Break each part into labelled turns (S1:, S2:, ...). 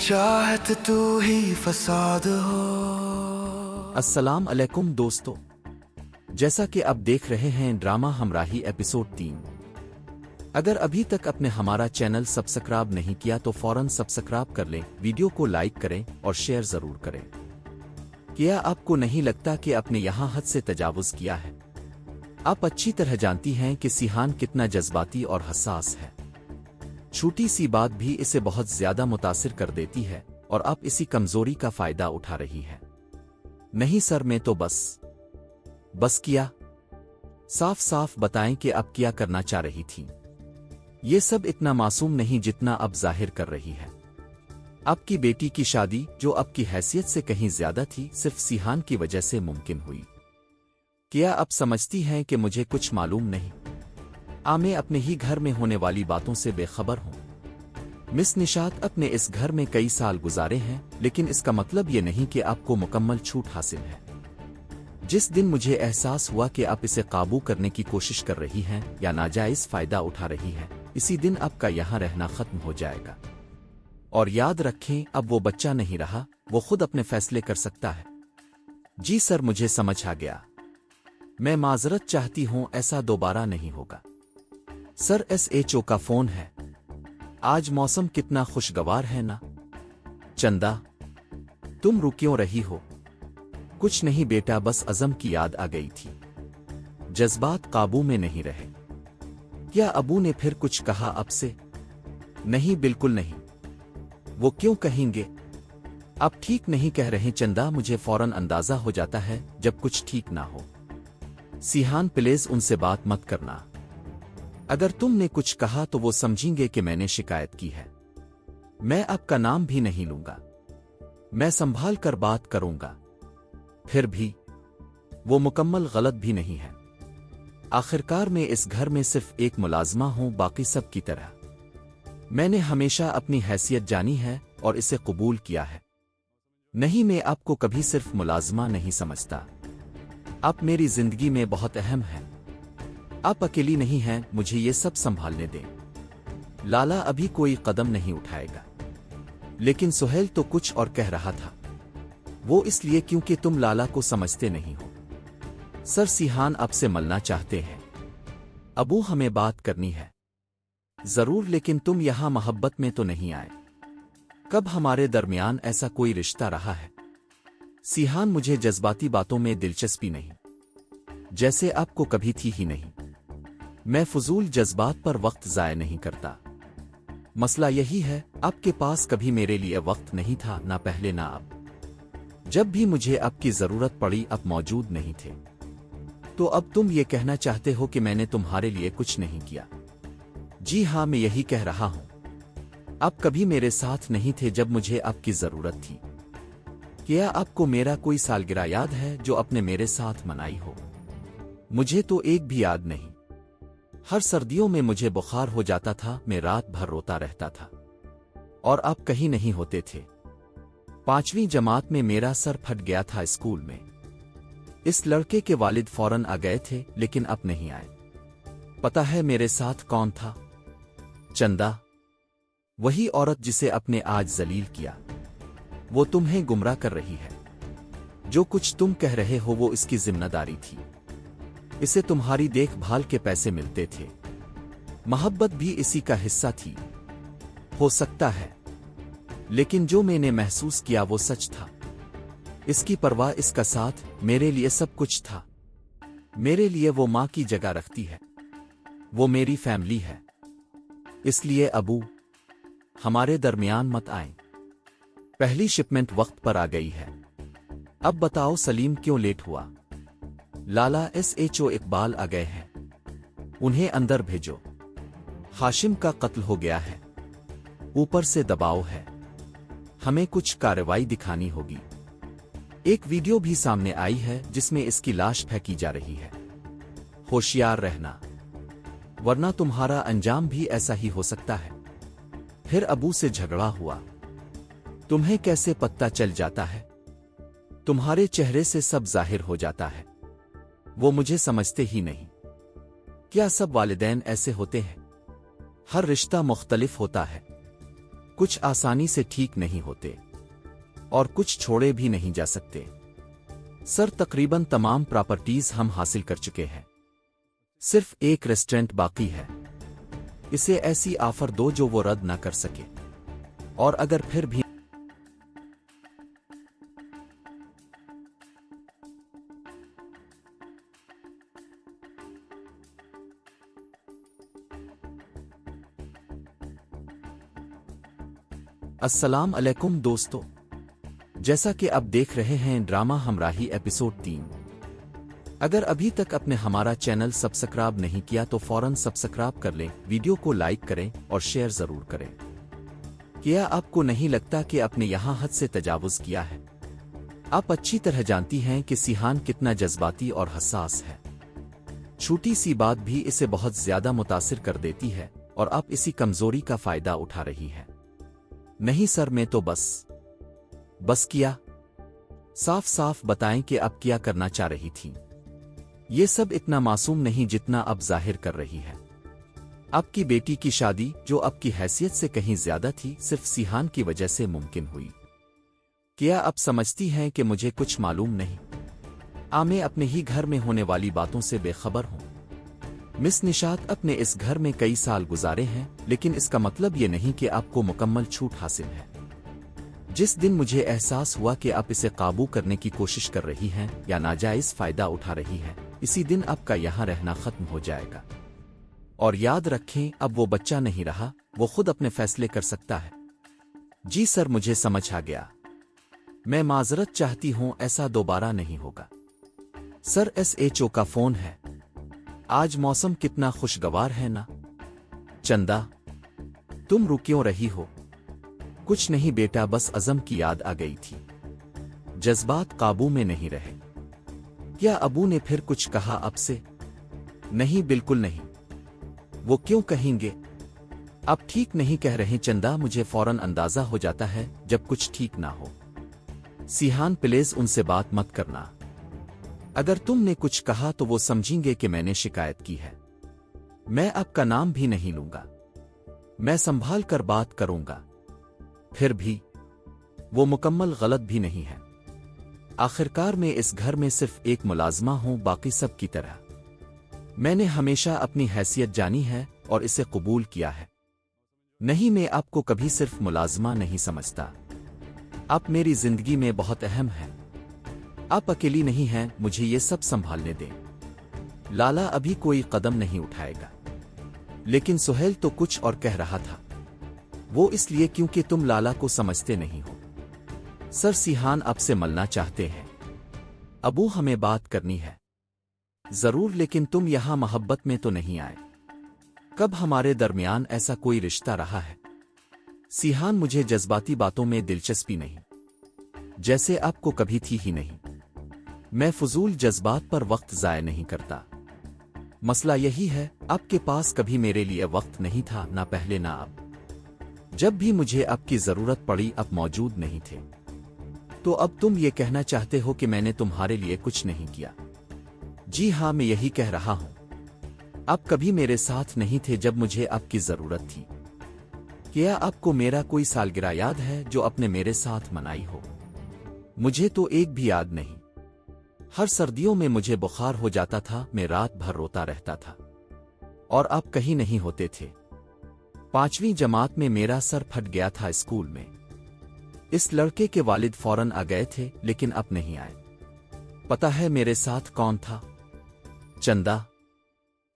S1: चाहत तू ही फसाद हो।
S2: अस्सलाम अलैकुम दोस्तों, जैसा कि आप देख रहे हैं ड्रामा हमराही एपिसोड 3। अगर अभी तक आपने हमारा चैनल सब्सक्राइब नहीं किया तो फौरन सब्सक्राइब कर लें, वीडियो को लाइक करें और शेयर जरूर करें। क्या आपको नहीं लगता कि आपने यहाँ हद से तजावुज किया है? आप अच्छी तरह जानती हैं कि सिहान कितना जज्बाती और हसास है। छोटी सी बात भी इसे बहुत ज्यादा मुतासिर कर देती है और आप इसी कमजोरी का फायदा उठा रही है। नहीं सर, मैं तो बस किया। साफ साफ बताएं कि आप क्या करना चाह रही थी। ये सब इतना मासूम नहीं जितना अब जाहिर कर रही है। आपकी बेटी की शादी, जो आपकी हैसियत से कहीं ज्यादा थी, सिर्फ सिहान की वजह से मुमकिन हुई। क्या आप समझती हैं कि मुझे कुछ मालूम नहीं? मैं अपने ही घर में होने वाली बातों से बेखबर हूं। मिस निशात अपने इस घर में कई साल गुजारे हैं, लेकिन इसका मतलब ये नहीं कि आपको मुकम्मल छूट हासिल है। जिस दिन मुझे एहसास हुआ कि आप इसे काबू करने की कोशिश कर रही हैं या नाजायज फायदा उठा रही हैं, इसी दिन आपका यहाँ रहना खत्म हो जाएगा। और याद रखें, अब वो बच्चा नहीं रहा, वो खुद अपने फैसले कर सकता है। जी सर, मुझे समझ आ गया। मैं माजरत चाहती हूं, ऐसा दोबारा नहीं होगा। सर, SHO का फोन है। आज मौसम कितना खुशगवार है ना? चंदा, तुम रो क्यों रही हो? कुछ नहीं बेटा, बस अज़म की याद आ गई थी। जज्बात काबू में नहीं रहे। क्या अबू ने फिर कुछ कहा आपसे? नहीं, बिल्कुल नहीं। वो क्यों कहेंगे? आप ठीक नहीं कह रहे चंदा, मुझे फौरन अंदाजा हो जाता है जब कुछ ठीक ना हो। सिहान, प्लीज उनसे बात मत करना। अगर तुमने कुछ कहा तो वो समझेंगे कि मैंने शिकायत की है। मैं आपका नाम भी नहीं लूंगा। मैं संभाल कर बात करूंगा। फिर भी वो मुकम्मल गलत भी नहीं है। आखिरकार मैं इस घर में सिर्फ एक मुलाजमा हूं, बाकी सब की तरह। मैंने हमेशा अपनी हैसियत जानी है और इसे कबूल किया है। नहीं, मैं आपको कभी सिर्फ मुलाजमा नहीं समझता। आप मेरी जिंदगी में बहुत अहम हैं। आप अकेली नहीं हैं, मुझे ये सब संभालने दें। लाला अभी कोई कदम नहीं उठाएगा। लेकिन सुहेल तो कुछ और कह रहा था। वो इसलिए क्योंकि तुम लाला को समझते नहीं हो। सर, सिहान आपसे मिलना चाहते हैं। अबू, हमें बात करनी है। जरूर, लेकिन तुम यहां मोहब्बत में तो नहीं आए। कब हमारे दरमियान ऐसा कोई रिश्ता रहा है? सिहान, मुझे जज्बाती बातों में दिलचस्पी नहीं, जैसे आपको कभी थी ही नहीं। मैं फजूल जज्बात पर वक्त जाया नहीं करता। मसला यही है, आपके पास कभी मेरे लिए वक्त नहीं था, ना पहले ना अब। जब भी मुझे आपकी जरूरत पड़ी आप मौजूद नहीं थे। तो अब तुम ये कहना चाहते हो कि मैंने तुम्हारे लिए कुछ नहीं किया? जी हां, मैं यही कह रहा हूं। आप कभी मेरे साथ नहीं थे जब मुझे आपकी जरूरत थी। क्या आपको मेरा कोई सालगिरह याद है जो आपने मेरे साथ मनाई हो? मुझे तो एक भी याद नहीं। हर सर्दियों में मुझे बुखार हो जाता था, मैं रात भर रोता रहता था और आप कहीं नहीं होते थे। 5वीं जमात में मेरा सर फट गया था स्कूल में। इस लड़के के वालिद फौरन आ गए थे, लेकिन अब नहीं आए। पता है मेरे साथ कौन था? चंदा, वही औरत जिसे अपने आज जलील किया। वो तुम्हें गुमराह कर रही है। जो कुछ तुम कह रहे हो वो इसकी जिम्मेदारी थी। इसे तुम्हारी देखभाल के पैसे मिलते थे। मोहब्बत भी इसी का हिस्सा थी। हो सकता है, लेकिन जो मैंने महसूस किया वो सच था। इसकी परवाह, इसका साथ, मेरे लिए सब कुछ था। मेरे लिए वो माँ की जगह रखती है। वो मेरी फैमिली है। इसलिए अबू, हमारे दरमियान मत आए। पहली शिपमेंट वक्त पर आ गई है। अब बताओ सलीम क्यों लेट हुआ? लाला, SHO इकबाल आ गए हैं। उन्हें अंदर भेजो। हाशिम का कत्ल हो गया है। ऊपर से दबाव है। हमें कुछ कार्रवाई दिखानी होगी। एक वीडियो भी सामने आई है जिसमें इसकी लाश फेंकी जा रही है। होशियार रहना, वरना तुम्हारा अंजाम भी ऐसा ही हो सकता है। फिर अबू से झगड़ा हुआ। तुम्हें कैसे पता चल जाता है? तुम्हारे चेहरे से सब जाहिर हो जाता है। वो मुझे समझते ही नहीं। क्या सब वालिदैन ऐसे होते हैं? हर रिश्ता मुख्तलिफ होता है। कुछ आसानी से ठीक नहीं होते और कुछ छोड़े भी नहीं जा सकते। सर, तकरीबन तमाम प्रॉपर्टीज हम हासिल कर चुके हैं, सिर्फ एक रेस्टोरेंट बाकी है। इसे ऐसी ऑफर दो जो वो रद्द ना कर सके, और अगर फिर भी अस्सलाम अलैकुम दोस्तों, जैसा कि आप देख रहे हैं ड्रामा हमराही एपिसोड 3। अगर अभी तक आपने हमारा चैनल सब्सक्राइब नहीं किया तो फौरन सब्सक्राइब कर लें, वीडियो को लाइक करें और शेयर जरूर करें। क्या आपको नहीं लगता कि आपने यहां हद से तजावुज किया है? आप अच्छी तरह जानती हैं कि सिहान कितना जज्बाती और हसास है। छोटी सी बात भी इसे बहुत ज्यादा मुतासिर कर देती है और आप इसी कमजोरी का फायदा उठा रही हैं। नहीं सर, मैं तो बस किया। साफ साफ बताएं कि अब क्या करना चाह रही थी। ये सब इतना मासूम नहीं जितना अब जाहिर कर रही है। आपकी बेटी की शादी, जो आपकी हैसियत से कहीं ज्यादा थी, सिर्फ सिहान की वजह से मुमकिन हुई। क्या आप समझती हैं कि मुझे कुछ मालूम नहीं? मैं अपने ही घर में होने वाली बातों से बेखबर हूं। मिस निशात अपने इस घर में कई साल गुजारे हैं, लेकिन इसका मतलब ये नहीं कि आपको मुकम्मल छूट हासिल है। जिस दिन मुझे एहसास हुआ कि आप इसे काबू करने की कोशिश कर रही हैं या नाजायज फायदा उठा रही हैं, इसी दिन आपका यहां रहना खत्म हो जाएगा। और याद रखें, अब वो बच्चा नहीं रहा, वो खुद अपने फैसले कर सकता है। जी सर, मुझे समझ आ गया। मैं माजरत चाहती हूं, ऐसा दोबारा नहीं होगा। सर, SHO का फोन है। आज मौसम कितना खुशगवार है ना? चंदा, तुम रुक क्यों रही हो? कुछ नहीं बेटा, बस अज़म की याद आ गई थी। जज्बात काबू में नहीं रहे। क्या अबू ने फिर कुछ कहा आपसे? नहीं, बिल्कुल नहीं। वो क्यों कहेंगे? आप ठीक नहीं कह रहे चंदा, मुझे फौरन अंदाजा हो जाता है जब कुछ ठीक ना हो। सिहान, प्लीज उनसे बात मत करना। अगर तुमने कुछ कहा तो वो समझेंगे कि मैंने शिकायत की है। मैं आपका नाम भी नहीं लूंगा। मैं संभाल कर बात करूंगा। फिर भी वो मुकम्मल गलत भी नहीं है। आखिरकार मैं इस घर में सिर्फ एक मुलाजमा हूं, बाकी सब की तरह। मैंने हमेशा अपनी हैसियत जानी है और इसे कबूल किया है। नहीं, मैं आपको कभी सिर्फ मुलाजमा नहीं समझता। आप मेरी जिंदगी में बहुत अहम हैं। आप अकेली नहीं हैं, मुझे ये सब संभालने दें। लाला अभी कोई कदम नहीं उठाएगा। लेकिन सुहेल तो कुछ और कह रहा था। वो इसलिए क्योंकि तुम लाला को समझते नहीं हो। सर, सिहान आपसे मिलना चाहते हैं। अबू, हमें बात करनी है। जरूर, लेकिन तुम यहां मोहब्बत में तो नहीं आए। कब हमारे दरमियान ऐसा कोई रिश्ता रहा है? सिहान, मुझे जज्बाती बातों में दिलचस्पी नहीं, जैसे आपको कभी थी ही नहीं। मैं फजूल जज्बात पर वक्त जाया नहीं करता। मसला यही है, आपके पास कभी मेरे लिए वक्त नहीं था, ना पहले ना अब। जब भी मुझे आपकी जरूरत पड़ी आप मौजूद नहीं थे। तो अब तुम ये कहना चाहते हो कि मैंने तुम्हारे लिए कुछ नहीं किया? जी हां, मैं यही कह रहा हूं। आप कभी मेरे साथ नहीं थे जब मुझे आपकी जरूरत थी। क्या आपको मेरा कोई सालगिरह याद है जो आपने मेरे साथ मनाई हो? मुझे तो एक भी याद नहीं। हर सर्दियों में मुझे बुखार हो जाता था, मैं रात भर रोता रहता था और आप कहीं नहीं होते थे। 5वीं जमात में मेरा सर फट गया था स्कूल में। इस लड़के के वालिद फौरन आ गए थे, लेकिन अब नहीं आए। पता है मेरे साथ कौन था? चंदा,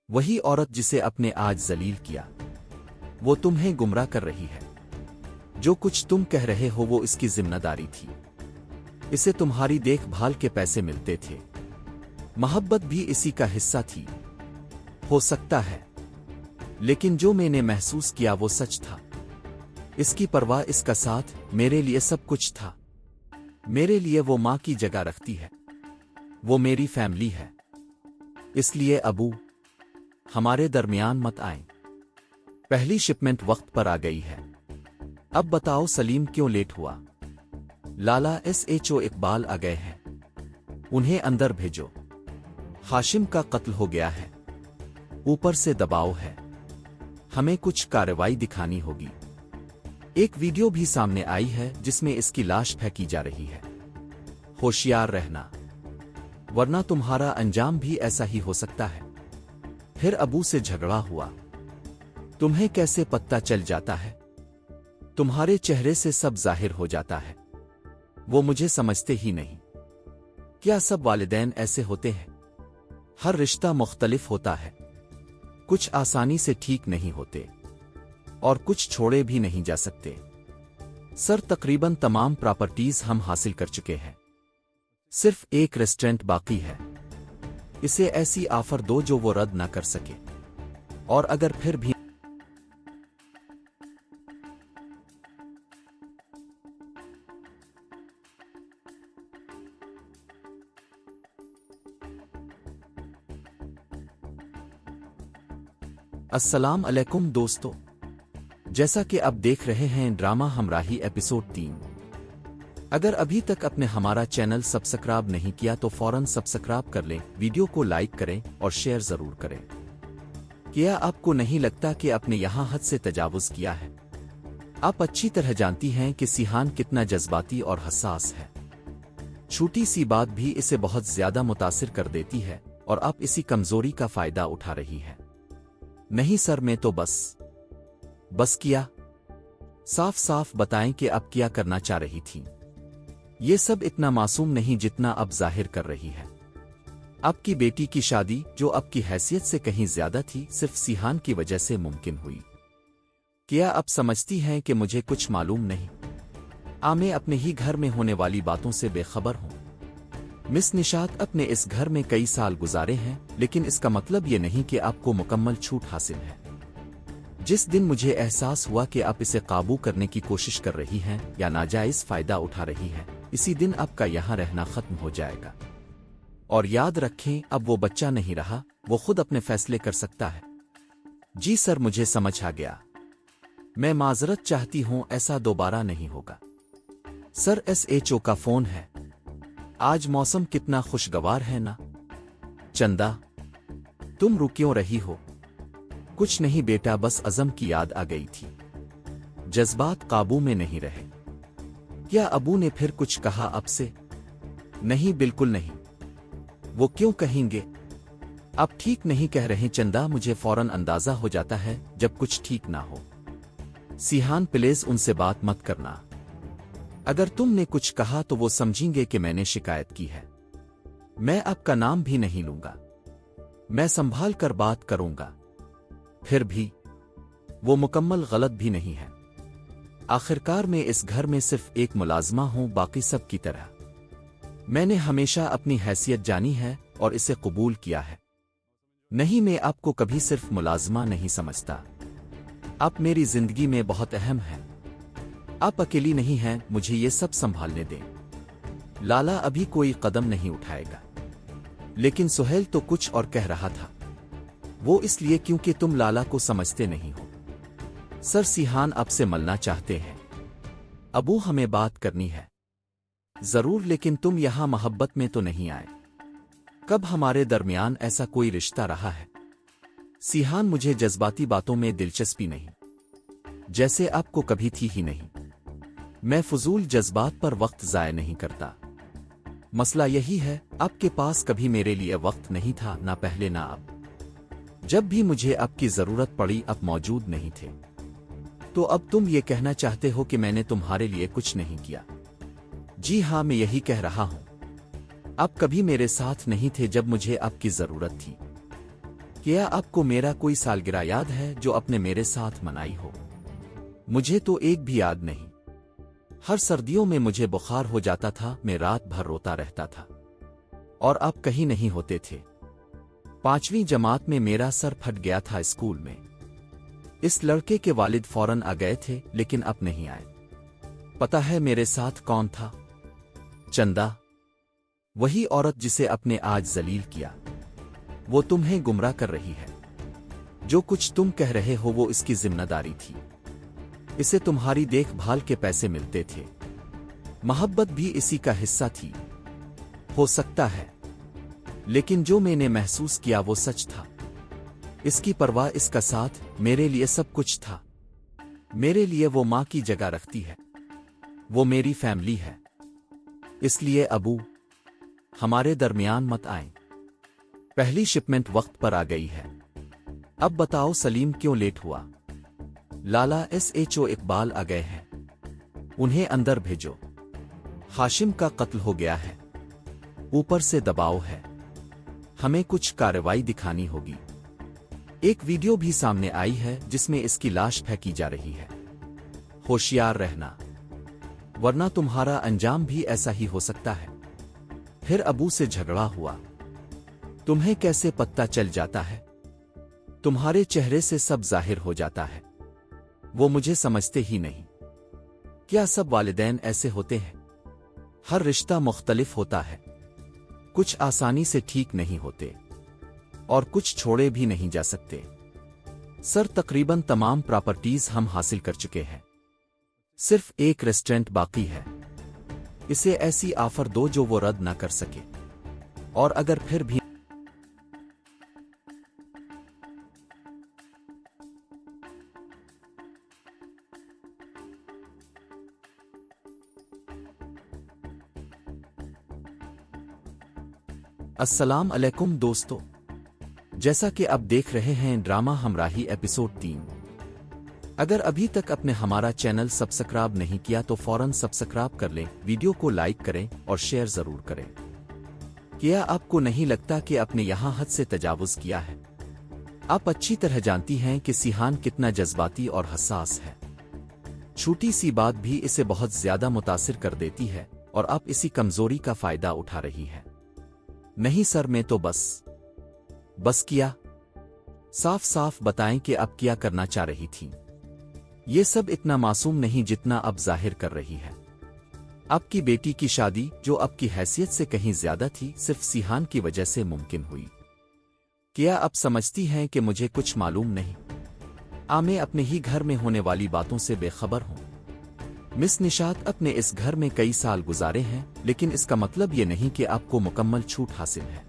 S2: वही औरत जिसे आपने आज जलील किया। वो तुम्हें गुमराह कर रही है। जो कुछ तुम कह रहे हो वो इसकी जिम्मेदारी थी। इसे तुम्हारी देखभाल के पैसे मिलते थे। मोहब्बत भी इसी का हिस्सा थी। हो सकता है, लेकिन जो मैंने महसूस किया वो सच था। इसकी परवाह, इसका साथ, मेरे लिए सब कुछ था। मेरे लिए वो माँ की जगह रखती है। वो मेरी फैमिली है। इसलिए अबू, हमारे दरमियान मत आएं। पहली शिपमेंट वक्त पर आ गई है। अब बताओ सलीम क्यों लेट हुआ? लाला, SHO इकबाल आ गए हैं। उन्हें अंदर भेजो। हाशिम का कत्ल हो गया है। ऊपर से दबाव है। हमें कुछ कार्रवाई दिखानी होगी। एक वीडियो भी सामने आई है जिसमें इसकी लाश फेंकी जा रही है। होशियार रहना, वरना तुम्हारा अंजाम भी ऐसा ही हो सकता है। फिर अबू से झगड़ा हुआ। तुम्हें कैसे पता चल जाता है? तुम्हारे चेहरे से सब जाहिर हो जाता है। वो मुझे समझते ही नहीं। क्या सब वालिदैन ऐसे होते हैं? हर रिश्ता मुख्तलिफ होता है। कुछ आसानी से ठीक नहीं होते और कुछ छोड़े भी नहीं जा सकते। सर, तकरीबन तमाम प्रॉपर्टीज हम हासिल कर चुके हैं। सिर्फ एक रेस्टोरेंट बाकी है। इसे ऐसी ऑफर दो जो वो रद्द ना कर सके। और अगर फिर भी अस्सलाम अलैकुम दोस्तों, जैसा कि अब देख रहे हैं ड्रामा हमराही एपिसोड 3। अगर अभी तक आपने हमारा चैनल सब्सक्राइब नहीं किया तो फौरन सब्सक्राइब कर लें, वीडियो को लाइक करें और शेयर जरूर करें। क्या आपको नहीं लगता कि आपने यहां हद से तजावुज किया है? आप अच्छी तरह जानती हैं कि सिहान कितना जज्बाती और हसास है। छोटी सी बात भी इसे बहुत ज्यादा मुतासिर कर देती है और आप इसी कमजोरी का फायदा उठा रही है। नहीं सर, मैं तो बस किया। साफ साफ बताएं कि अब क्या करना चाह रही थी। ये सब इतना मासूम नहीं जितना अब जाहिर कर रही है। आपकी बेटी की शादी, जो आपकी हैसियत से कहीं ज्यादा थी, सिर्फ सिहान की वजह से मुमकिन हुई। क्या आप समझती हैं कि मुझे कुछ मालूम नहीं? मैं अपने ही घर में होने वाली बातों से बेखबर हूं। मिस निशात अपने इस घर में कई साल गुजारे हैं, लेकिन इसका मतलब ये नहीं कि आपको मुकम्मल छूट हासिल है। जिस दिन मुझे एहसास हुआ कि आप इसे काबू करने की कोशिश कर रही हैं या नाजायज फायदा उठा रही हैं, इसी दिन आपका यहां रहना खत्म हो जाएगा। और याद रखें, अब वो बच्चा नहीं रहा, वो खुद अपने फैसले कर सकता है। जी सर, मुझे समझ आ गया। मैं माजरत चाहती हूं, ऐसा दोबारा नहीं होगा। सर, SHO का फोन है। आज मौसम कितना खुशगवार है ना? चंदा, तुम रुक क्यों रही हो? कुछ नहीं बेटा, बस अज़म की याद आ गई थी। जज्बात काबू में नहीं रहे। क्या अबू ने फिर कुछ कहा आपसे? नहीं, बिल्कुल नहीं। वो क्यों कहेंगे? आप ठीक नहीं कह रहे चंदा। मुझे फौरन अंदाजा हो जाता है जब कुछ ठीक ना हो। सिहान, प्लीज उनसे बात मत करना। अगर तुमने कुछ कहा तो वो समझेंगे कि मैंने शिकायत की है। मैं आपका नाम भी नहीं लूंगा। मैं संभाल कर बात करूंगा। फिर भी वो मुकम्मल गलत भी नहीं है। आखिरकार मैं इस घर में सिर्फ एक मुलाजमा हूं, बाकी सब की तरह। मैंने हमेशा अपनी हैसियत जानी है और इसे कबूल किया है। नहीं, मैं आपको कभी सिर्फ मुलाजमा नहीं समझता। आप मेरी जिंदगी में बहुत अहम हैं। आप अकेली नहीं हैं, मुझे ये सब संभालने दें। लाला अभी कोई कदम नहीं उठाएगा। लेकिन सुहेल तो कुछ और कह रहा था। वो इसलिए क्योंकि तुम लाला को समझते नहीं हो। सर, सिहान आपसे मिलना चाहते हैं। अबू, हमें बात करनी है। जरूर, लेकिन तुम यहां मोहब्बत में तो नहीं आए। कब हमारे दरमियान ऐसा कोई रिश्ता रहा है? सिहान, मुझे जज्बाती बातों में दिलचस्पी नहीं, जैसे आपको कभी थी ही नहीं। मैं फजूल जज्बात पर वक्त जाया नहीं करता। मसला यही है, आपके पास कभी मेरे लिए वक्त नहीं था, ना पहले ना अब। जब भी मुझे आपकी जरूरत पड़ी आप मौजूद नहीं थे। तो अब तुम ये कहना चाहते हो कि मैंने तुम्हारे लिए कुछ नहीं किया? जी हां, मैं यही कह रहा हूं। आप कभी मेरे साथ नहीं थे जब मुझे आपकी जरूरत थी। क्या आपको मेरा कोई सालगिरह याद है जो आपने मेरे साथ मनाई हो? मुझे तो एक भी याद नहीं। हर सर्दियों में मुझे बुखार हो जाता था, मैं रात भर रोता रहता था और आप कहीं नहीं होते थे। 5वीं जमात में मेरा सर फट गया था स्कूल में। इस लड़के के वालिद फौरन आ गए थे, लेकिन अब नहीं आए। पता है मेरे साथ कौन था? चंदा, वही औरत जिसे आपने आज जलील किया। वो तुम्हें गुमराह कर रही है। जो कुछ तुम कह रहे हो वो इसकी जिम्मेदारी थी। इसे तुम्हारी देखभाल के पैसे मिलते थे। मोहब्बत भी इसी का हिस्सा थी। हो सकता है, लेकिन जो मैंने महसूस किया वो सच था। इसकी परवाह, इसका साथ, मेरे लिए सब कुछ था। मेरे लिए वो माँ की जगह रखती है। वो मेरी फैमिली है। इसलिए अबू, हमारे दरमियान मत आए। पहली शिपमेंट वक्त पर आ गई है। अब बताओ सलीम क्यों लेट हुआ? लाला SHO इकबाल आ गए हैं। उन्हें अंदर भेजो। हाशिम का कत्ल हो गया है। ऊपर से दबाव है। हमें कुछ कार्रवाई दिखानी होगी। एक वीडियो भी सामने आई है जिसमें इसकी लाश फेंकी जा रही है। होशियार रहना, वरना तुम्हारा अंजाम भी ऐसा ही हो सकता है। फिर अबू से झगड़ा हुआ। तुम्हें कैसे पता चल जाता है? तुम्हारे चेहरे से सब जाहिर हो जाता है। वो मुझे समझते ही नहीं। क्या सब वालिदैन ऐसे होते हैं? हर रिश्ता मुख्तलिफ होता है। कुछ आसानी से ठीक नहीं होते और कुछ छोड़े भी नहीं जा सकते। सर, तकरीबन तमाम प्रॉपर्टीज हम हासिल कर चुके हैं। सिर्फ एक रेस्टोरेंट बाकी है। इसे ऐसी ऑफर दो जो वो रद्द ना कर सके। और अगर फिर भी अस्सलाम अलैकुम दोस्तों, जैसा कि आप देख रहे हैं ड्रामा हमराही एपिसोड 3। अगर अभी तक आपने हमारा चैनल सब्सक्राइब नहीं किया तो फौरन सब्सक्राइब कर लें, वीडियो को लाइक करें और शेयर जरूर करें। क्या आपको नहीं लगता कि आपने यहां हद से तजावुज किया है? आप अच्छी तरह जानती हैं कि सिहान कितना जज्बाती और हसास है। छोटी सी बात भी इसे बहुत ज्यादा मुतासिर कर देती है और आप इसी कमजोरी का फायदा उठा रही है। नहीं सर, मैं तो बस किया। साफ साफ बताएं कि आप क्या करना चाह रही थी। ये सब इतना मासूम नहीं जितना अब जाहिर कर रही है। आपकी बेटी की शादी, जो आपकी हैसियत से कहीं ज्यादा थी, सिर्फ सिहान की वजह से मुमकिन हुई। क्या आप समझती हैं कि मुझे कुछ मालूम नहीं? मैं अपने ही घर में होने वाली बातों से बेखबर हूं। मिस निशात अपने इस घर में कई साल गुजारे हैं, लेकिन इसका मतलब ये नहीं कि आपको मुकम्मल छूट हासिल है।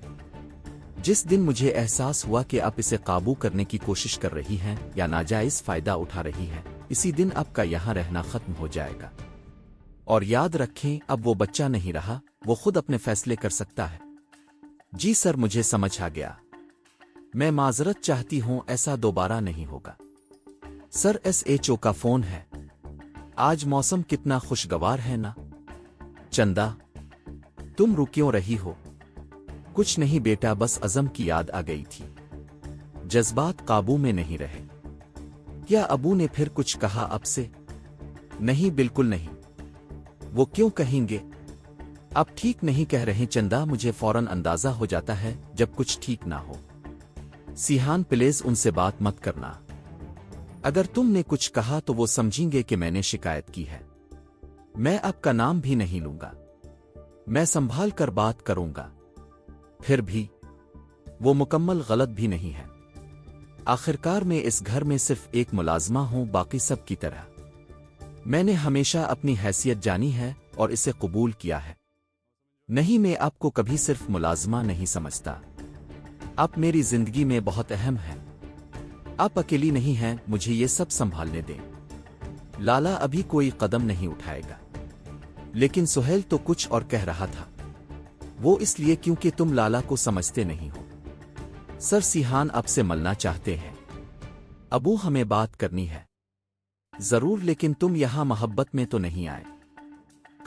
S2: जिस दिन मुझे एहसास हुआ कि आप इसे काबू करने की कोशिश कर रही हैं या नाजायज फायदा उठा रही हैं, इसी दिन आपका यहां रहना खत्म हो जाएगा। और याद रखें, अब वो बच्चा नहीं रहा, वो खुद अपने फैसले कर सकता है। जी सर, मुझे समझ आ गया। मैं माजरत चाहती हूं, ऐसा दोबारा नहीं होगा। सर, SHO का फोन है। आज मौसम कितना खुशगवार है ना? चंदा, तुम रो क्यों रही हो? कुछ नहीं बेटा, बस अज़म की याद आ गई थी। जज्बात काबू में नहीं रहे। क्या अबू ने फिर कुछ कहा आपसे? नहीं, बिल्कुल नहीं। वो क्यों कहेंगे? आप ठीक नहीं कह रहे चंदा। मुझे फौरन अंदाजा हो जाता है जब कुछ ठीक ना हो। सिहान, प्लीज उनसे बात मत करना। अगर तुमने कुछ कहा तो वो समझेंगे कि मैंने शिकायत की है। मैं आपका नाम भी नहीं लूंगा। मैं संभाल कर बात करूंगा। फिर भी वो मुकम्मल गलत भी नहीं है। आखिरकार मैं इस घर में सिर्फ एक मुलाजमा हूं, बाकी सब की तरह। मैंने हमेशा अपनी हैसियत जानी है और इसे कबूल किया है। नहीं, मैं आपको कभी सिर्फ मुलाजमा नहीं समझता। आप मेरी जिंदगी में बहुत अहम हैं। आप अकेली नहीं हैं, मुझे ये सब संभालने दें। लाला अभी कोई कदम नहीं उठाएगा। लेकिन सुहेल तो कुछ और कह रहा था। वो इसलिए क्योंकि तुम लाला को समझते नहीं हो। सर, सिहान आपसे मिलना चाहते हैं। अबू, हमें बात करनी है। जरूर, लेकिन तुम यहां मोहब्बत में तो नहीं आए।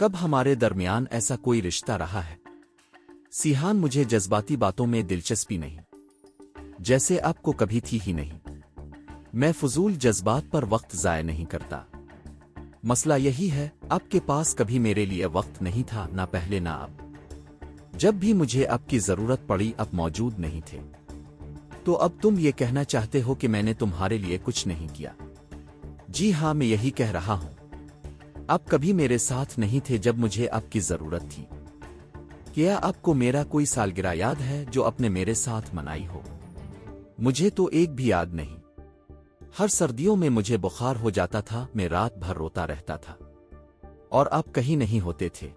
S2: कब हमारे दरमियान ऐसा कोई रिश्ता रहा है? सिहान, मुझे जज्बाती बातों में दिलचस्पी नहीं, जैसे आपको कभी थी ही नहीं। मैं फजूल जज्बात पर वक्त जाया नहीं करता। मसला यही है, आपके पास कभी मेरे लिए वक्त नहीं था, ना पहले ना अब। जब भी मुझे आपकी जरूरत पड़ी आप मौजूद नहीं थे। तो अब तुम ये कहना चाहते हो कि मैंने तुम्हारे लिए कुछ नहीं किया? जी हां, मैं यही कह रहा हूं। आप कभी मेरे साथ नहीं थे जब मुझे आपकी जरूरत थी। क्या आपको मेरा कोई सालगिरह याद है जो आपने मेरे साथ मनाई हो? मुझे तो एक भी याद नहीं। हर सर्दियों में मुझे बुखार हो जाता था, मैं रात भर रोता रहता था और आप कहीं नहीं होते थे।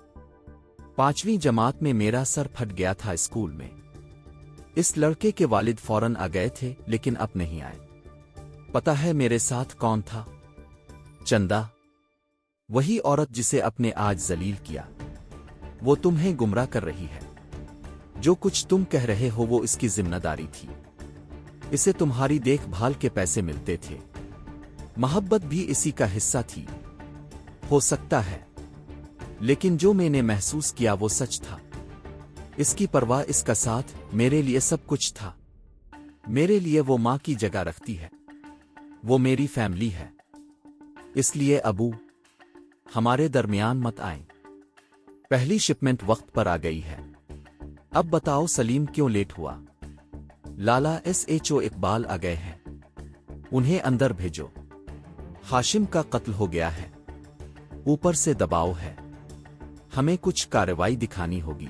S2: 5वीं जमात में मेरा सर फट गया था स्कूल में। इस लड़के के वालिद फौरन आ गए थे, लेकिन अब नहीं आए। पता है मेरे साथ कौन था? चंदा, वही औरत जिसे अपने आज जलील किया, वो तुम्हें गुमराह कर रही है। जो कुछ तुम कह रहे हो वो इसकी जिम्मेदारी थी। इसे तुम्हारी देखभाल के पैसे मिलते थे। मोहब्बत भी इसी का हिस्सा थी। हो सकता है, लेकिन जो मैंने महसूस किया वो सच था। इसकी परवाह, इसका साथ, मेरे लिए सब कुछ था। मेरे लिए वो माँ की जगह रखती है। वो मेरी फैमिली है। इसलिए अबू, हमारे दरमियान मत आए। पहली शिपमेंट वक्त पर आ गई है। अब बताओ सलीम क्यों लेट हुआ? लाला SHO इकबाल आ गए हैं। उन्हें अंदर भेजो। हाशिम का कत्ल हो गया है। ऊपर से दबाव है। हमें कुछ कार्रवाई दिखानी होगी।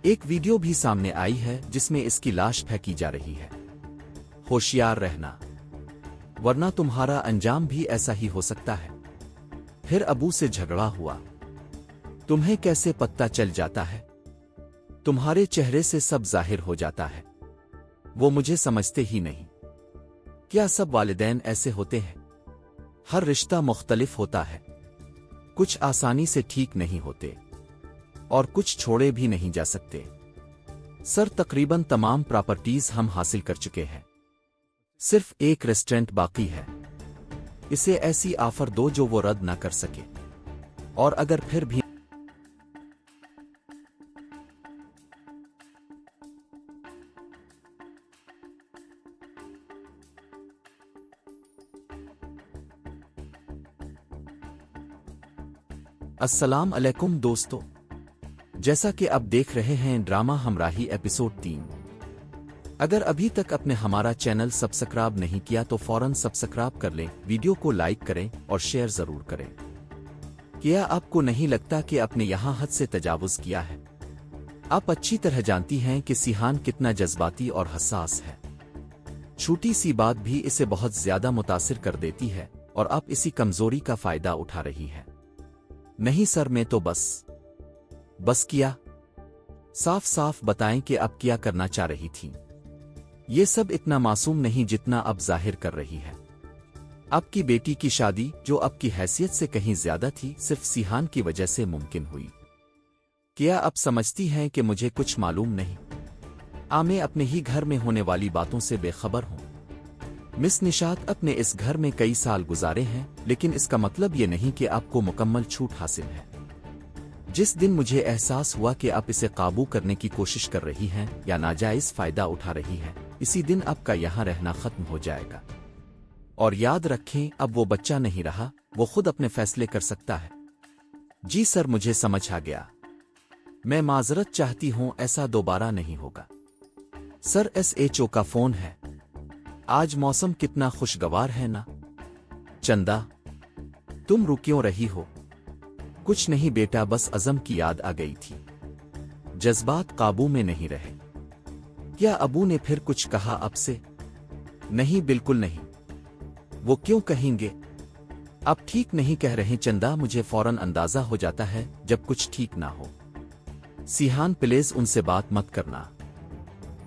S2: एक वीडियो भी सामने आई है जिसमें इसकी लाश फेंकी जा रही है। होशियार रहना, वरना तुम्हारा अंजाम भी ऐसा ही हो सकता है। फिर अबू से झगड़ा हुआ। तुम्हें कैसे पता चल जाता है? तुम्हारे चेहरे से सब जाहिर हो जाता है। वो मुझे समझते ही नहीं। क्या सब वालिदैन ऐसे होते हैं? हर रिश्ता मुख्तलिफ होता है। कुछ आसानी से ठीक नहीं होते और कुछ छोड़े भी नहीं जा सकते। सर, तकरीबन तमाम प्रॉपर्टीज हम हासिल कर चुके हैं। सिर्फ एक रेस्टोरेंट बाकी है। इसे ऐसी ऑफर दो जो वो रद्द ना कर सके। और अगर फिर भी अस्सलाम अलैकुम दोस्तों, जैसा कि आप देख रहे हैं ड्रामा हमराही एपिसोड 3। अगर अभी तक आपने हमारा चैनल सब्सक्राइब नहीं किया तो फौरन सब्सक्राइब कर लें, वीडियो को लाइक करें और शेयर जरूर करें। क्या आपको नहीं लगता कि आपने यहां हद से तजावुज किया है? आप अच्छी तरह जानती हैं कि सिहान कितना जज्बाती और हसास है। छोटी सी बात भी इसे बहुत ज्यादा मुतासिर कर देती है और आप इसी कमजोरी का फायदा उठा रही हैं। नहीं सर, मैं तो बस किया। साफ साफ बताएं कि आप क्या करना चाह रही थीं। ये सब इतना मासूम नहीं जितना अब जाहिर कर रही है। आपकी बेटी की शादी, जो आपकी हैसियत से कहीं ज्यादा थी, सिर्फ सिहान की वजह से मुमकिन हुई। क्या आप समझती हैं कि मुझे कुछ मालूम नहीं? मैं अपने ही घर में होने वाली बातों से बेखबर हूं। मिस निशात अपने इस घर में कई साल गुजारे हैं, लेकिन इसका मतलब ये नहीं कि आपको मुकम्मल छूट हासिल है। जिस दिन मुझे एहसास हुआ कि आप इसे काबू करने की कोशिश कर रही हैं या नाजायज फायदा उठा रही हैं, इसी दिन आपका यहाँ रहना खत्म हो जाएगा। और याद रखें, अब वो बच्चा नहीं रहा, वो खुद अपने फैसले कर सकता है। जी सर, मुझे समझ आ गया। मैं माजरत चाहती हूं, ऐसा दोबारा नहीं होगा। सर, SHO का फोन है। आज मौसम कितना खुशगवार है ना? चंदा, तुम रुक क्यों रही हो? कुछ नहीं बेटा, बस अज़म की याद आ गई थी। जज्बात काबू में नहीं रहे। क्या अबू ने फिर कुछ कहा आपसे? नहीं, बिल्कुल नहीं। वो क्यों कहेंगे? आप ठीक नहीं कह रहे चंदा। मुझे फौरन अंदाजा हो जाता है जब कुछ ठीक ना हो। सिहान, प्लीज उनसे बात मत करना।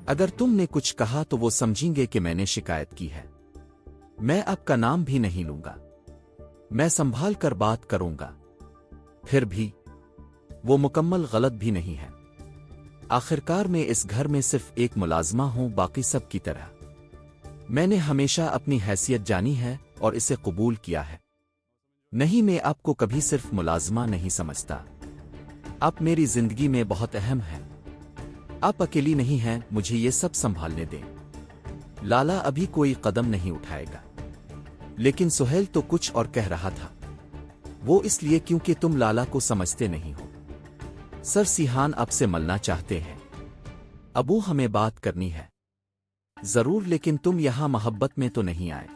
S2: अगर तुमने कुछ कहा तो वो समझेंगे कि मैंने शिकायत की है। मैं आपका नाम भी नहीं लूंगा। मैं संभाल कर बात करूंगा। फिर भी वो मुकम्मल गलत भी नहीं है। आखिरकार मैं इस घर में सिर्फ एक मुलाजमा हूं, बाकी सब की तरह। मैंने हमेशा अपनी हैसियत जानी है और इसे कबूल किया है। नहीं, मैं आपको कभी सिर्फ मुलाजमा नहीं समझता। आप मेरी जिंदगी में बहुत अहम हैं। आप अकेली नहीं हैं, मुझे ये सब संभालने दें। लाला अभी कोई कदम नहीं उठाएगा। लेकिन सुहेल तो कुछ और कह रहा था। वो इसलिए क्योंकि तुम लाला को समझते नहीं हो। सर, सिहान आपसे मिलना चाहते हैं। अबू, हमें बात करनी है। जरूर, लेकिन तुम यहां मोहब्बत में तो नहीं आए।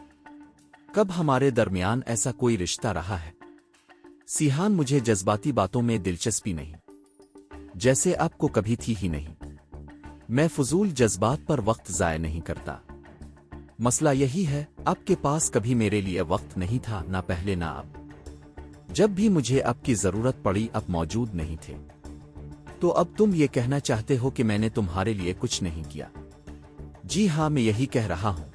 S2: कब हमारे दरमियान ऐसा कोई रिश्ता रहा है? सिहान, मुझे जज्बाती बातों में दिलचस्पी नहीं, जैसे आपको कभी थी ही नहीं। मैं फजूल जज्बात पर वक्त जाया नहीं करता। मसला यही है, आपके पास कभी मेरे लिए वक्त नहीं था, ना पहले ना अब। जब भी मुझे आपकी जरूरत पड़ी आप मौजूद नहीं थे। तो अब तुम ये कहना चाहते हो कि मैंने तुम्हारे लिए कुछ नहीं किया? जी हां, मैं यही कह रहा हूं।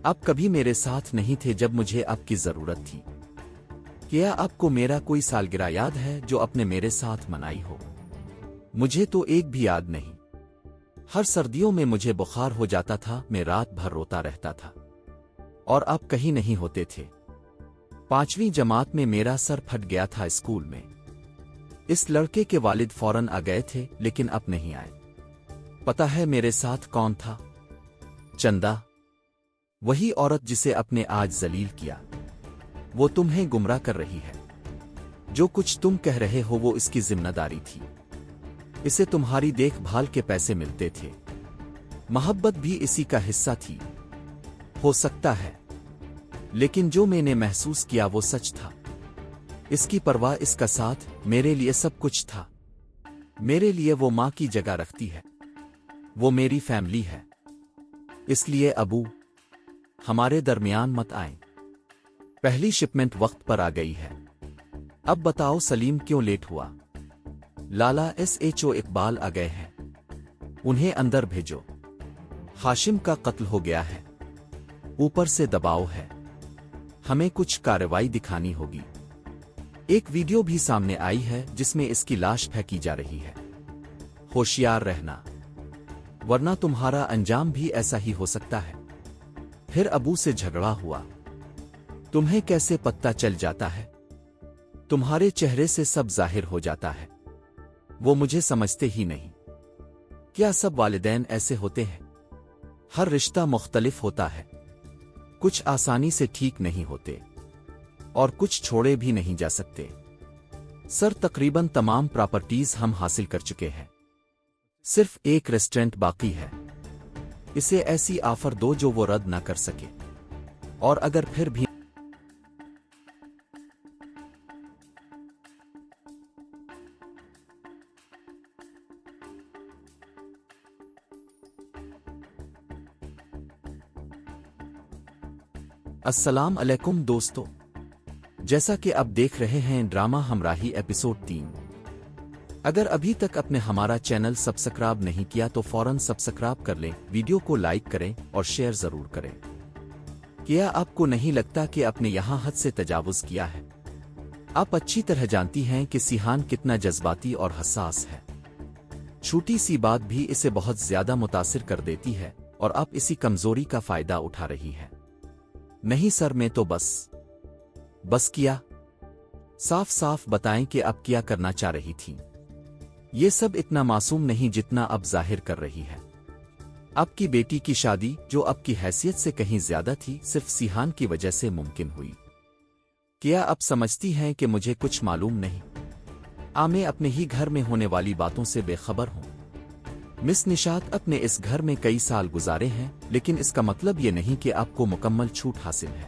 S2: आप कभी मेरे साथ नहीं थे जब मुझे आपकी जरूरत थी। کیا آپ کو میرا کوئی سالگرہ یاد ہے جو اپنے میرے ساتھ منائی ہو؟ مجھے تو ایک بھی یاد نہیں۔ ہر سردیوں میں مجھے بخار ہو جاتا تھا، میں رات بھر روتا رہتا تھا اور آپ کہیں نہیں ہوتے تھے۔ 5ویں جماعت میں میرا سر پھٹ گیا تھا اسکول میں۔ اس لڑکے کے والد فوراً آ گئے تھے لیکن اب نہیں آئے۔ پتا ہے میرے ساتھ کون تھا؟ چندا، وہی عورت جسے اپنے آج ذلیل کیا۔ وہ تمہیں گمراہ کر رہی ہے۔ جو کچھ تم کہہ رہے ہو وہ اس کی ذمہ داری تھی۔ اسے تمہاری دیکھ بھال کے پیسے ملتے تھے۔ محبت بھی اسی کا حصہ تھی، ہو سکتا ہے، لیکن جو میں نے محسوس کیا وہ سچ تھا۔ اس کی پرواہ، اس کا ساتھ میرے لیے سب کچھ تھا۔ میرے لیے وہ ماں کی جگہ رکھتی ہے، وہ میری فیملی ہے۔ اس لیے ابو، ہمارے درمیان مت آئیں۔ پہلی شپمنٹ وقت پر آ گئی ہے۔ اب بتاؤ سلیم کیوں لیٹ ہوا؟ لالا SHO اقبال آ گئے ہیں، انہیں اندر بھیجو۔ ہاشم کا قتل ہو گیا ہے، اوپر سے دباؤ ہے، ہمیں کچھ کارروائی دکھانی ہوگی۔ ایک ویڈیو بھی سامنے آئی ہے جس میں اس کی لاش پھینکی جا رہی ہے۔ ہوشیار رہنا، ورنہ تمہارا انجام بھی ایسا ہی ہو سکتا ہے۔ پھر ابو سے جھگڑا ہوا۔ تمہیں کیسے پتہ چل جاتا ہے؟ تمہارے چہرے سے سب ظاہر ہو جاتا ہے۔ وہ مجھے سمجھتے ہی نہیں۔ کیا سب والدین ایسے ہوتے ہیں؟ ہر رشتہ مختلف ہوتا ہے، کچھ آسانی سے ٹھیک نہیں ہوتے اور کچھ چھوڑے بھی نہیں جا سکتے۔ سر تقریباً تمام پراپرٹیز ہم حاصل کر چکے ہیں، صرف ایک ریسٹورنٹ باقی ہے۔ اسے ایسی آفر دو جو وہ رد نہ کر سکے، اور اگر پھر بھی السلام علیکم دوستو، جیسا کہ اب دیکھ رہے ہیں ڈرامہ ہمراہی ایپیسوڈ 3۔ اگر ابھی تک اپنے ہمارا چینل سبسکرائب نہیں کیا تو فوراً سبسکرائب کر لیں، ویڈیو کو لائک کریں اور شیئر ضرور کریں۔ کیا آپ کو نہیں لگتا کہ آپ نے یہاں حد سے تجاوز کیا ہے؟ آپ اچھی طرح جانتی ہیں کہ سیحان کتنا جذباتی اور حساس ہے۔ چھوٹی سی بات بھی اسے بہت زیادہ متاثر کر دیتی ہے اور آپ اسی کمزوری کا فائدہ اٹھا رہی ہے۔ نہیں سر، میں تو بس کیا۔ صاف صاف بتائیں کہ اب کیا کرنا چاہ رہی تھی۔ یہ سب اتنا معصوم نہیں جتنا اب ظاہر کر رہی ہے۔ اب کی بیٹی کی شادی، جو اب کی حیثیت سے کہیں زیادہ تھی، صرف سیحان کی وجہ سے ممکن ہوئی۔ کیا اب سمجھتی ہیں کہ مجھے کچھ معلوم نہیں؟ میں اپنے ہی گھر میں ہونے والی باتوں سے بے خبر ہوں۔ مس نشاط اپنے اس گھر میں کئی سال گزارے ہیں، لیکن اس کا مطلب یہ نہیں کہ آپ کو مکمل چھوٹ حاصل ہے۔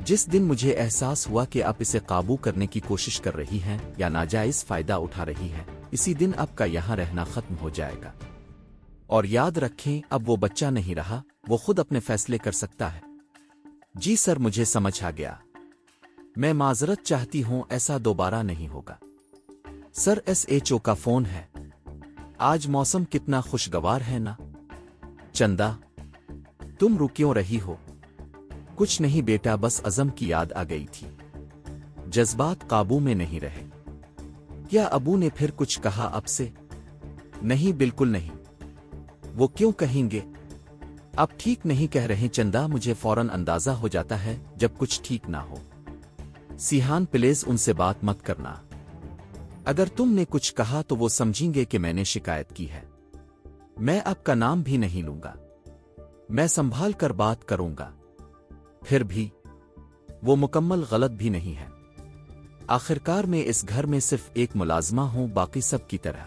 S2: جس دن مجھے احساس ہوا کہ آپ اسے قابو کرنے کی کوشش کر رہی ہیں یا ناجائز فائدہ اٹھا رہی ہیں، اسی دن آپ کا یہاں رہنا ختم ہو جائے گا۔ اور یاد رکھیں، اب وہ بچہ نہیں رہا، وہ خود اپنے فیصلے کر سکتا ہے۔ جی سر، مجھے سمجھ آ گیا۔ میں معذرت چاہتی ہوں، ایسا دوبارہ نہیں ہوگا۔ سر SHO کا فون ہے۔ آج موسم کتنا خوشگوار ہے نا؟ چندا، تم رو کیوں رہی ہو؟ کچھ نہیں بیٹا، بس عزم کی یاد آ گئی تھی۔ جذبات قابو میں نہیں رہے۔ کیا ابو نے پھر کچھ کہا اب سے؟ نہیں، بالکل نہیں۔ وہ کیوں کہیں گے؟ اب ٹھیک نہیں کہہ رہے چندا، مجھے فوراً اندازہ ہو جاتا ہے جب کچھ ٹھیک نہ ہو۔ سیحان پلیز ان سے بات مت کرنا۔ اگر تم نے کچھ کہا تو وہ سمجھیں گے کہ میں نے شکایت کی ہے۔ میں آپ کا نام بھی نہیں لوں گا، میں سنبھال کر بات کروں گا۔ پھر بھی وہ مکمل غلط بھی نہیں ہے۔ آخرکار میں اس گھر میں صرف ایک ملازمہ ہوں، باقی سب کی طرح۔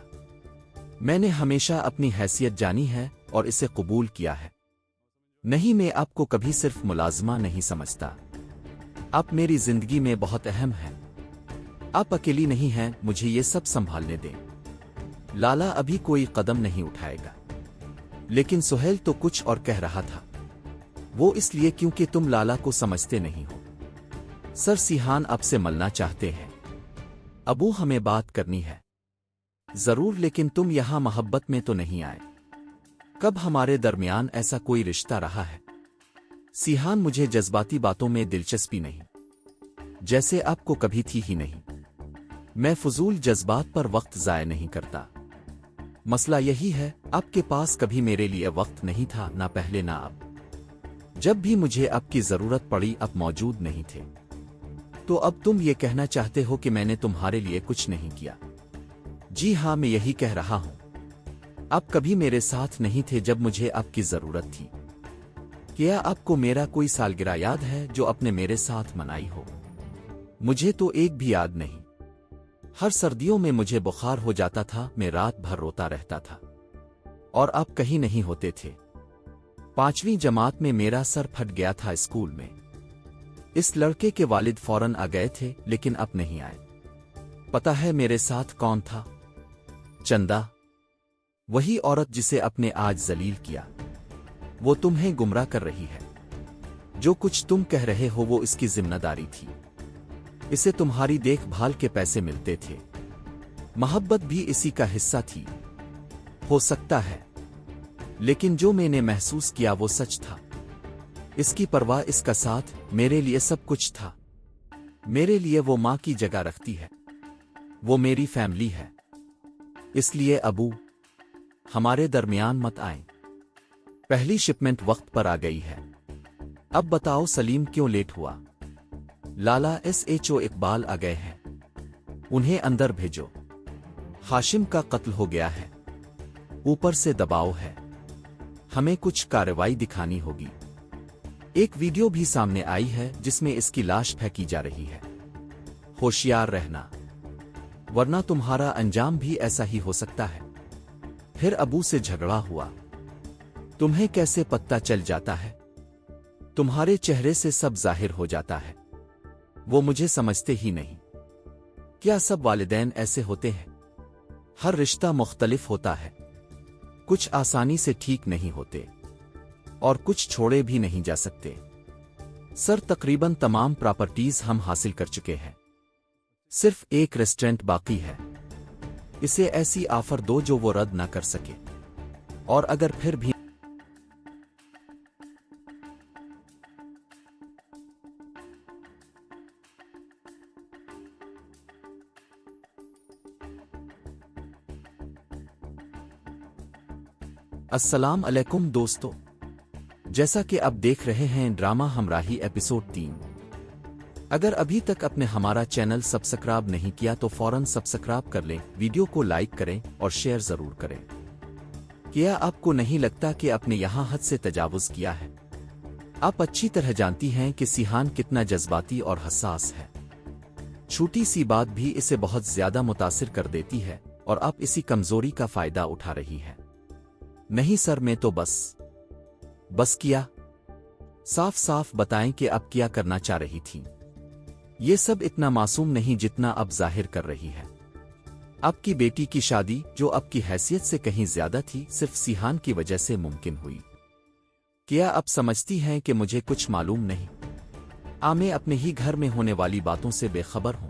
S2: میں نے ہمیشہ اپنی حیثیت جانی ہے اور اسے قبول کیا ہے۔ نہیں، میں آپ کو کبھی صرف ملازمہ نہیں سمجھتا۔ آپ میری زندگی میں بہت اہم ہیں۔ آپ اکیلی نہیں ہیں، مجھے یہ سب سنبھالنے دیں۔ لالا ابھی کوئی قدم نہیں اٹھائے گا۔ لیکن سہیل تو کچھ اور کہہ رہا تھا۔ وہ اس لیے کیونکہ تم لالا کو سمجھتے نہیں ہو۔ سر، سیحان آپ سے ملنا چاہتے ہیں۔ ابو، ہمیں بات کرنی ہے۔ ضرور، لیکن تم یہاں محبت میں تو نہیں آئے۔ کب ہمارے درمیان ایسا کوئی رشتہ رہا ہے؟ سیحان، مجھے جذباتی باتوں میں دلچسپی نہیں۔ जैसे आपको कभी थी ही नहीं। मैं फजूल जज्बात पर वक्त ज़ाय नहीं करता। मसला यही है, आपके पास कभी मेरे लिए वक्त नहीं था, ना पहले ना अब। जब भी मुझे आपकी ज़रूरत पड़ी आप मौजूद नहीं थे। तो अब तुम ये कहना चाहते हो कि मैंने तुम्हारे लिए कुछ नहीं किया? जी हाँ, मैं यही कह रहा हूं। आप कभी मेरे साथ नहीं थे जब मुझे आपकी ज़रूरत थी। क्या आपको मेरा कोई सालगिरह याद है जो आपने मेरे साथ मनाई हो? मुझे तो एक भी याद नहीं। हर सर्दियों में मुझे बुखार हो जाता था, मैं रात भर रोता रहता था और आप कहीं नहीं होते थे। 5वीं जमात में मेरा सर फट गया था स्कूल में। इस लड़के के वालिद फौरन आ गए थे, लेकिन अब नहीं आए। पता है मेरे साथ कौन था? चंदा, वही औरत जिसे आपने आज जलील किया। वो तुम्हें गुमराह कर रही है। जो कुछ तुम कह रहे हो वो इसकी जिम्मेदारी थी। इसे तुम्हारी देखभाल के पैसे मिलते थे। मोहब्बत भी इसी का हिस्सा थी। हो सकता है, लेकिन जो मैंने महसूस किया वो सच था। इसकी परवाह, इसका साथ, मेरे लिए सब कुछ था। मेरे लिए वो माँ की जगह रखती है। वो मेरी फैमिली है। इसलिए अबू, हमारे दरमियान मत आए। पहली शिपमेंट वक्त पर आ गई है। अब बताओ सलीम क्यों लेट हुआ? लाला SHO इकबाल आ गए हैं, उन्हें अंदर भेजो। हाशिम का कत्ल हो गया है। ऊपर से दबाव है। हमें कुछ कार्रवाई दिखानी होगी। एक वीडियो भी सामने आई है जिसमें इसकी लाश फेंकी जा रही है। होशियार रहना, वरना तुम्हारा अंजाम भी ऐसा ही हो सकता है। फिर अबू से झगड़ा हुआ। तुम्हें कैसे पता चल जाता है? तुम्हारे चेहरे से सब जाहिर हो जाता है। वो मुझे समझते ही नहीं। क्या सब वालिदैन ऐसे होते हैं? हर रिश्ता मुख्तलिफ होता है। कुछ आसानी से ठीक नहीं होते और कुछ छोड़े भी नहीं जा सकते। सर, तकरीबन तमाम प्रॉपर्टीज हम हासिल कर चुके हैं। सिर्फ एक रेस्टोरेंट बाकी है। इसे ऐसी ऑफर दो जो वो रद्द ना कर सके। और अगर फिर भी अस्सलाम अलैकुम दोस्तों, जैसा कि आप देख रहे हैं ड्रामा हमराही एपिसोड 3। अगर अभी तक आपने हमारा चैनल सब्सक्राइब नहीं किया तो फौरन सब्सक्राइब कर लें, वीडियो को लाइक करें और शेयर जरूर करें। क्या आपको नहीं लगता कि आपने यहां हद से तजावुज किया है? आप अच्छी तरह जानती हैं कि सिहान कितना जज्बाती और हसास है। छोटी सी बात भी इसे बहुत ज्यादा मुतासिर कर देती है और आप इसी कमजोरी का फायदा उठा रही हैं। नहीं सर, मैं तो बस किया। साफ साफ बताएं कि आप क्या करना चाह रही थीं। ये सब इतना मासूम नहीं जितना अब जाहिर कर रही है। आपकी बेटी की शादी, जो आपकी हैसियत से कहीं ज्यादा थी, सिर्फ सिहान की वजह से मुमकिन हुई। क्या आप समझती हैं कि मुझे कुछ मालूम नहीं? मैं अपने ही घर में होने वाली बातों से बेखबर हूं।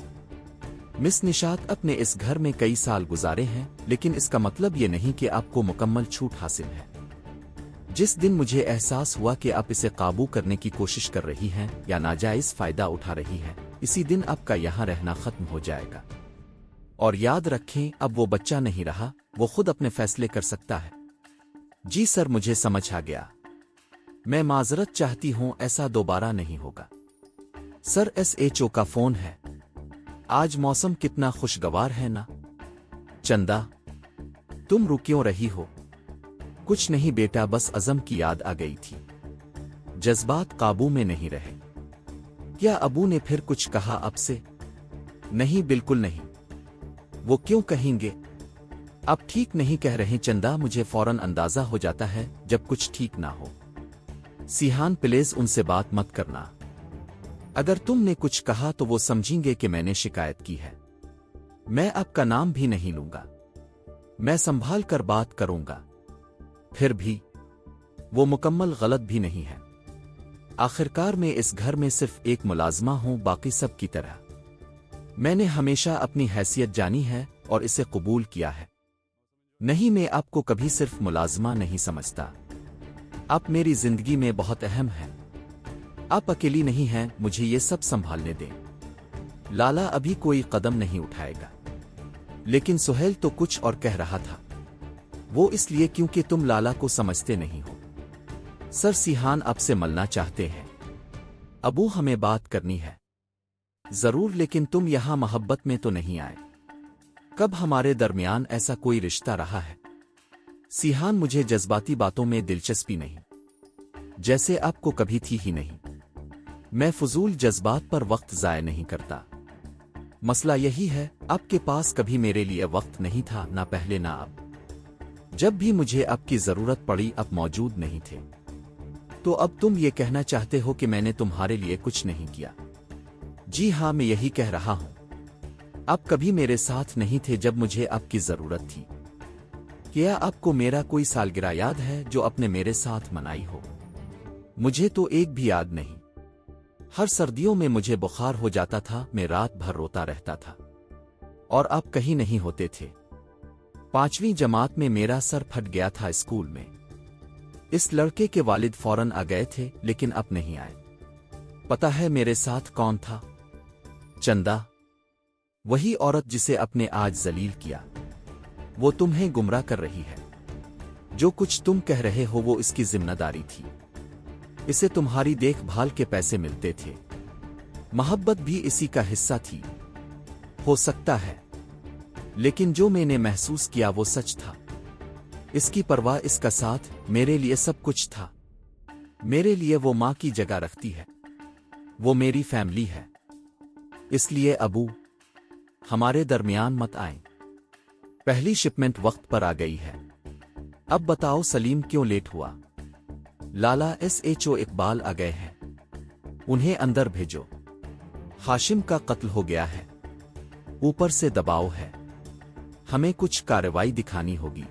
S2: मिस निशात अपने इस घर में कई साल गुजारे हैं, लेकिन इसका मतलब ये नहीं कि आपको मुकम्मल छूट हासिल है। जिस दिन मुझे एहसास हुआ कि आप इसे काबू करने की कोशिश कर रही हैं या नाजायज फायदा उठा रही हैं, इसी दिन आपका यहां रहना खत्म हो जाएगा। और याद रखें, अब वो बच्चा नहीं रहा, वो खुद अपने फैसले कर सकता है। जी सर, मुझे समझ आ गया। मैं माजरत चाहती हूं, ऐसा दोबारा नहीं होगा। सर, SHO का फोन है। आज मौसम कितना खुशगवार है ना? चंदा, तुम रुक क्यों रही हो? कुछ नहीं बेटा, बस अज़म की याद आ गई थी। जज्बात काबू में नहीं रहे। क्या अबू ने फिर कुछ कहा आपसे? नहीं, बिल्कुल नहीं। वो क्यों कहेंगे? आप ठीक नहीं कह रहे चंदा। मुझे फौरन अंदाजा हो जाता है जब कुछ ठीक ना हो। सिहान, प्लीज उनसे बात मत करना। अगर तुमने कुछ कहा तो वो समझेंगे कि मैंने शिकायत की है। मैं आपका नाम भी नहीं लूंगा। मैं संभाल कर बात करूंगा। फिर भी वो मुकम्मल गलत भी नहीं है। आखिरकार मैं इस घर में सिर्फ एक मुलाजमा हूं, बाकी सब की तरह। मैंने हमेशा अपनी हैसियत जानी है और इसे कबूल किया है। नहीं, मैं आपको कभी सिर्फ मुलाजमा नहीं समझता। आप मेरी जिंदगी में बहुत अहम हैं। आप अकेली नहीं हैं, मुझे ये सब संभालने दें। लाला अभी कोई कदम नहीं उठाएगा। लेकिन सुहेल तो कुछ और कह रहा था। वो इसलिए क्योंकि तुम लाला को समझते नहीं हो। सर सिहान आपसे मिलना चाहते हैं। अबू हमें बात करनी है। जरूर, लेकिन तुम यहां मोहब्बत में तो नहीं आए। कब हमारे दरमियान ऐसा कोई रिश्ता रहा है? सिहान, मुझे जज्बाती बातों में दिलचस्पी नहीं, जैसे आपको कभी थी ही नहीं। मैं फजूल जज्बात पर वक्त जाया नहीं करता। मसला यही है, आपके पास कभी मेरे लिए वक्त नहीं था, ना पहले ना अब। जब भी मुझे आपकी जरूरत पड़ी आप मौजूद नहीं थे। तो अब तुम ये कहना चाहते हो कि मैंने तुम्हारे लिए कुछ नहीं किया? जी हां, मैं यही कह रहा हूं। आप कभी मेरे साथ नहीं थे जब मुझे आपकी जरूरत थी। क्या आपको मेरा कोई सालगिरह याद है जो आपने मेरे साथ मनाई हो? मुझे तो एक भी याद नहीं। हर सर्दियों में मुझे बुखार हो जाता था, मैं रात भर रोता रहता था और आप कहीं नहीं होते थे। 5वीं जमात में मेरा सर फट गया था स्कूल में। इस लड़के के वालिद फौरन आ गए थे, लेकिन अब नहीं आए। पता है मेरे साथ कौन था? चंदा, वही औरत जिसे अपने आज जलील किया। वो तुम्हें गुमराह कर रही है। जो कुछ तुम कह रहे हो वो इसकी जिम्मेदारी थी। इसे तुम्हारी देखभाल के पैसे मिलते थे। मोहब्बत भी इसी का हिस्सा थी। हो सकता है, लेकिन जो मैंने महसूस किया वो सच था। इसकी परवाह, इसका साथ, मेरे लिए सब कुछ था। मेरे लिए वो मां की जगह रखती है। वो मेरी फैमिली है। इसलिए अबू, हमारे दरमियान मत आए। पहली शिपमेंट वक्त पर आ गई है। अब बताओ सलीम क्यों लेट हुआ? लाला SHO इकबाल आ गए हैं। उन्हें अंदर भेजो। हाशिम का कत्ल हो गया है। ऊपर से दबाव है। हमें कुछ कार्रवाई दिखानी होगी।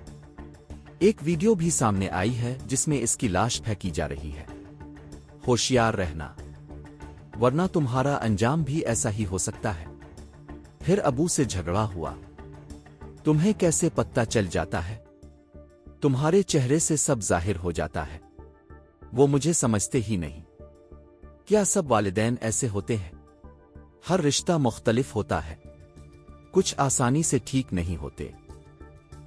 S2: एक वीडियो भी सामने आई है जिसमें इसकी लाश फेंकी जा रही है। होशियार रहना, वरना तुम्हारा अंजाम भी ऐसा ही हो सकता है। फिर अबू से झगड़ा हुआ। तुम्हें कैसे पता चल जाता है? तुम्हारे चेहरे से सब जाहिर हो जाता है। वो मुझे समझते ही नहीं। क्या सब वालिदैन ऐसे होते हैं? हर रिश्ता मुख्तलिफ होता है। कुछ आसानी से ठीक नहीं होते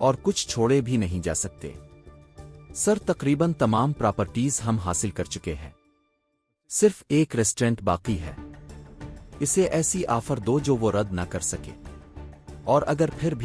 S2: और कुछ छोड़े भी नहीं जा सकते। सर, तकरीबन तमाम प्रॉपर्टीज हम हासिल कर चुके हैं। सिर्फ एक रेस्टोरेंट बाकी है। इसे ऐसी ऑफर दो जो वो रद्द ना कर सके। और अगर फिर भी